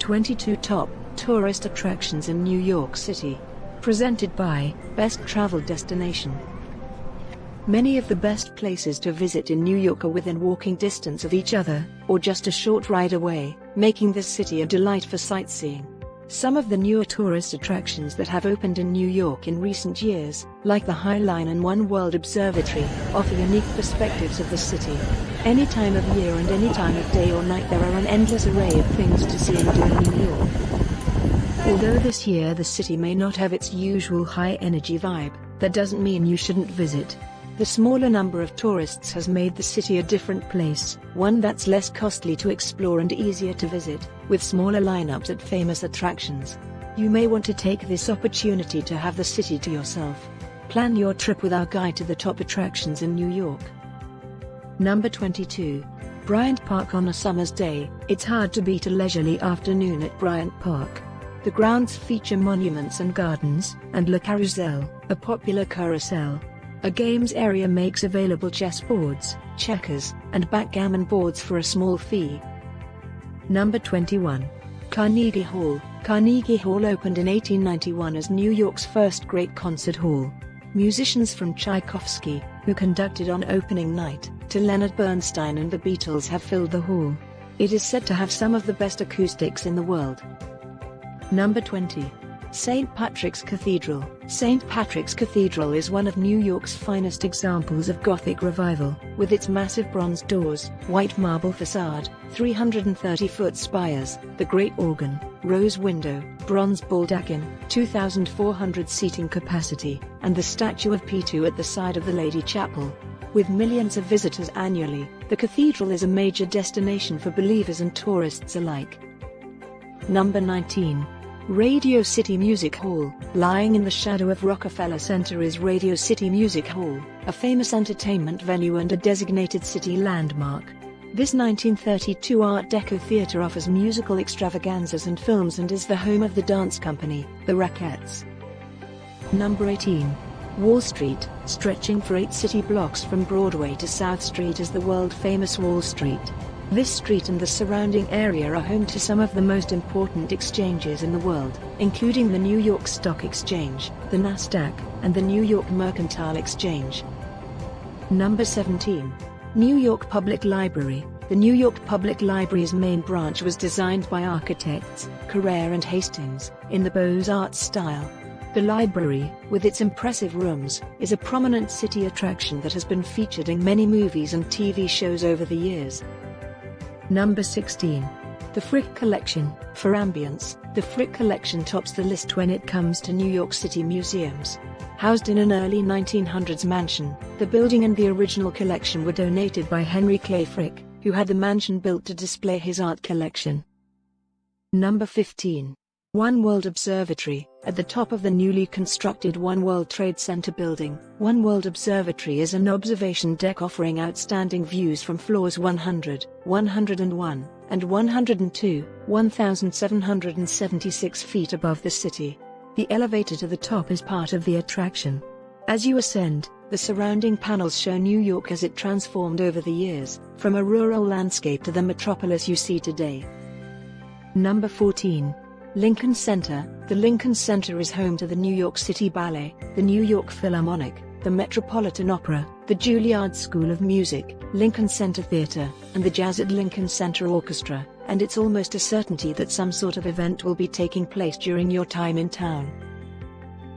22 Top Tourist Attractions in New York City. Presented by Best Travel Destination. Many of the best places to visit in New York are within walking distance of each other, or just a short ride away, making this city a delight for sightseeing. Some of the newer tourist attractions that have opened in New York in recent years, like the High Line and One World Observatory, offer unique perspectives of the city. Any time of year and any time of day or night, there are an endless array of things to see and do in New York. Although this year the city may not have its usual high-energy vibe, that doesn't mean you shouldn't visit. The smaller number of tourists has made the city a different place, one that's less costly to explore and easier to visit, with smaller lineups at famous attractions. You may want to take this opportunity to have the city to yourself. Plan your trip with our guide to the top attractions in New York. Number 22. Bryant Park. On a summer's day, it's hard to beat a leisurely afternoon at Bryant Park. The grounds feature monuments and gardens, and Le Carousel, a popular carousel. A games area makes available chess boards, checkers, and backgammon boards for a small fee. Number 21. Carnegie Hall. Carnegie Hall opened in 1891 as New York's first great concert hall. Musicians from Tchaikovsky, who conducted on opening night, to Leonard, Bernstein and the Beatles have filled the hall. It is said to have some of the best acoustics in the world. Number 20. St. Patrick's Cathedral. St. Patrick's Cathedral is one of New York's finest examples of Gothic Revival, with its massive bronze doors, white marble facade, 330-foot spires, the great organ, rose window, bronze baldachin, 2,400 seating capacity, and the statue of Pieta at the side of the Lady Chapel. With millions of visitors annually, the cathedral is a major destination for believers and tourists alike. Number 19. Radio City Music Hall. Lying in the shadow of Rockefeller Center is Radio City Music Hall, a famous entertainment venue and a designated city landmark. This 1932 Art Deco theater offers musical extravaganzas and films and is the home of the dance company, the Rockettes. Number 18. Wall Street. Stretching for 8 city blocks from Broadway to South Street is the world-famous Wall Street. This street and the surrounding area are home to some of the most important exchanges in the world, including the New York Stock Exchange, the Nasdaq, and the New York Mercantile Exchange. Number 17. New York Public Library. The New York Public Library's main branch was designed by architects Carrere and Hastings, in the Beaux-Arts style. The library, with its impressive rooms, is a prominent city attraction that has been featured in many movies and TV shows over the years. Number 16. The Frick Collection. For ambience, the Frick Collection tops the list when it comes to New York City museums. Housed in an early 1900s mansion, the building and the original collection were donated by Henry Clay Frick, who had the mansion built to display his art collection. Number 15. One World Observatory. At the top of the newly constructed One World Trade Center building, One World Observatory is an observation deck offering outstanding views from floors 100, 101, and 102, 1,776 feet above the city. The elevator to the top is part of the attraction. As you ascend, the surrounding panels show New York as it transformed over the years, from a rural landscape to the metropolis you see today. Number 14. Lincoln Center. The Lincoln Center is home to the New York City Ballet, the New York Philharmonic, the Metropolitan Opera, the Juilliard School of Music, Lincoln Center Theater, and the Jazz at Lincoln Center Orchestra, and it's almost a certainty that some sort of event will be taking place during your time in town.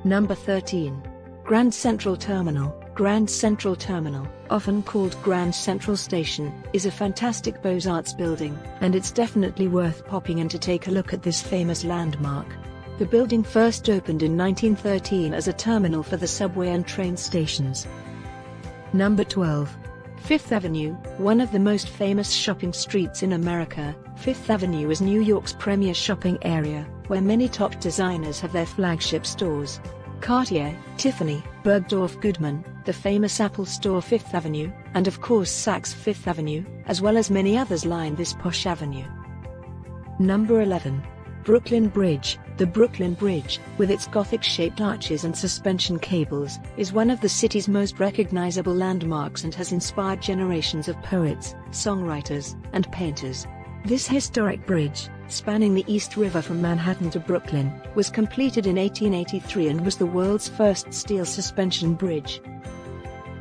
Number 13. Grand Central Terminal. Grand Central Terminal, often called Grand Central Station, is a fantastic Beaux-Arts building, and it's definitely worth popping in to take a look at this famous landmark. The building first opened in 1913 as a terminal for the subway and train stations. Number 12. Fifth Avenue. One of the most famous shopping streets in America, Fifth Avenue is New York's premier shopping area, where many top designers have their flagship stores. Cartier, Tiffany, Bergdorf Goodman, the famous Apple Store Fifth Avenue, and of course Saks Fifth Avenue, as well as many others line this posh avenue. Number 11. Brooklyn Bridge. The Brooklyn Bridge, with its Gothic-shaped arches and suspension cables, is one of the city's most recognizable landmarks and has inspired generations of poets, songwriters, and painters. This historic bridge, spanning the East River from Manhattan to Brooklyn, was completed in 1883 and was the world's first steel suspension bridge.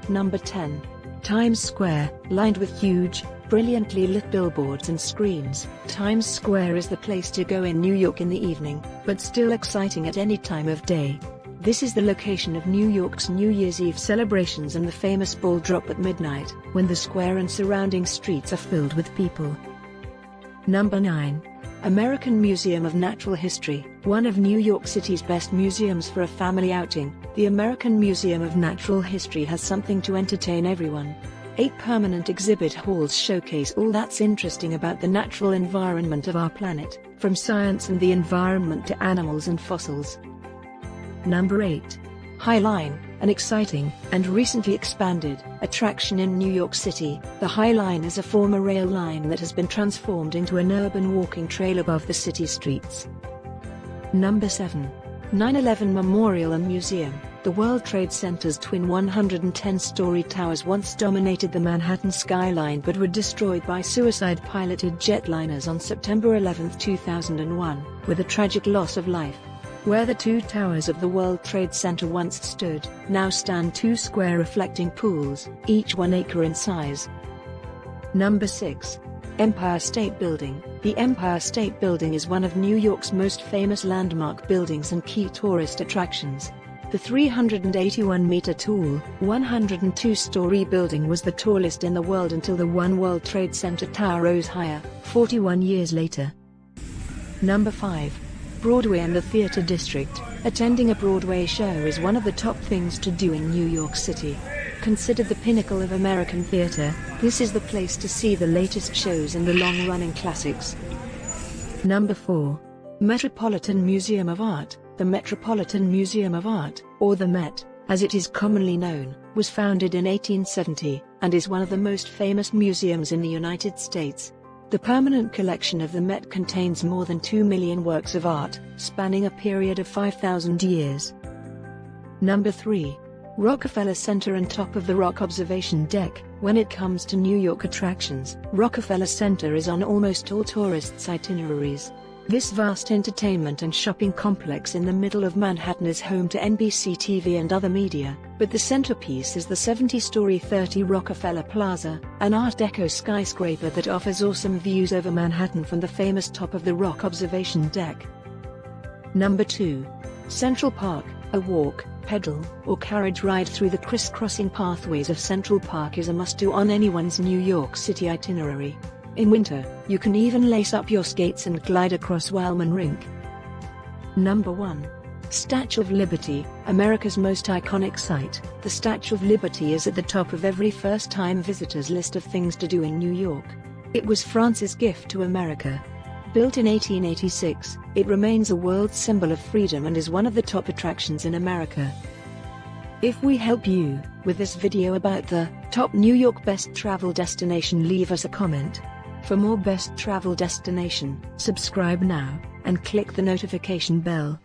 Number 10. Times Square, lined with huge, brilliantly lit billboards and screens. Times Square is the place to go in New York in the evening, but still exciting at any time of day. This is the location of New York's New Year's Eve celebrations and the famous ball drop at midnight, when the square and surrounding streets are filled with people. Number 9. American Museum of Natural History, one of New York City's best museums for a family outing. The American Museum of Natural History has something to entertain everyone. 8 permanent exhibit halls showcase all that's interesting about the natural environment of our planet, from science and the environment to animals and fossils. Number 8. High Line, an exciting, and recently expanded, attraction in New York City. The High Line is a former rail line that has been transformed into an urban walking trail above the city streets. Number 7. 9/11 Memorial and Museum. The World Trade Center's twin 110-story towers once dominated the Manhattan skyline but were destroyed by suicide-piloted jetliners on September 11, 2001, with a tragic loss of life. Where the 2 towers of the World Trade Center once stood, now stand 2 square reflecting pools, each 1 acre in size. Number 6. Empire State Building. The Empire State Building is one of New York's most famous landmark buildings and key tourist attractions. The 381-meter-tall, 102-story building was the tallest in the world until the One World Trade Center tower rose higher, 41 years later. Number 5. Broadway and the Theater District. Attending a Broadway show is one of the top things to do in New York City. Considered the pinnacle of American theater, this is the place to see the latest shows and the long-running classics. Number 4. Metropolitan Museum of Art. The Metropolitan Museum of Art, or the Met, as it is commonly known, was founded in 1870, and is one of the most famous museums in the United States. The permanent collection of the Met contains more than 2 million works of art, spanning a period of 5,000 years. Number 3. Rockefeller Center and Top of the Rock Observation Deck. When it comes to New York attractions, Rockefeller Center is on almost all tourists' itineraries. This vast entertainment and shopping complex in the middle of Manhattan is home to NBC TV and other media, but the centerpiece is the 70-story 30 Rockefeller Plaza, an Art Deco skyscraper that offers awesome views over Manhattan from the famous Top of the Rock Observation Deck. Number 2. Central Park. A walk, pedal, or carriage ride through the crisscrossing pathways of Central Park is a must-do on anyone's New York City itinerary. In winter, you can even lace up your skates and glide across Wellman Rink. Number 1. Statue of Liberty, America's most iconic site. The Statue of Liberty is at the top of every first-time visitor's list of things to do in New York. It was France's gift to America. Built in 1886, it remains a world symbol of freedom and is one of the top attractions in America. If we help you with this video about the top New York best travel destination, leave us a comment. For more best travel destination, subscribe now, and click the notification bell.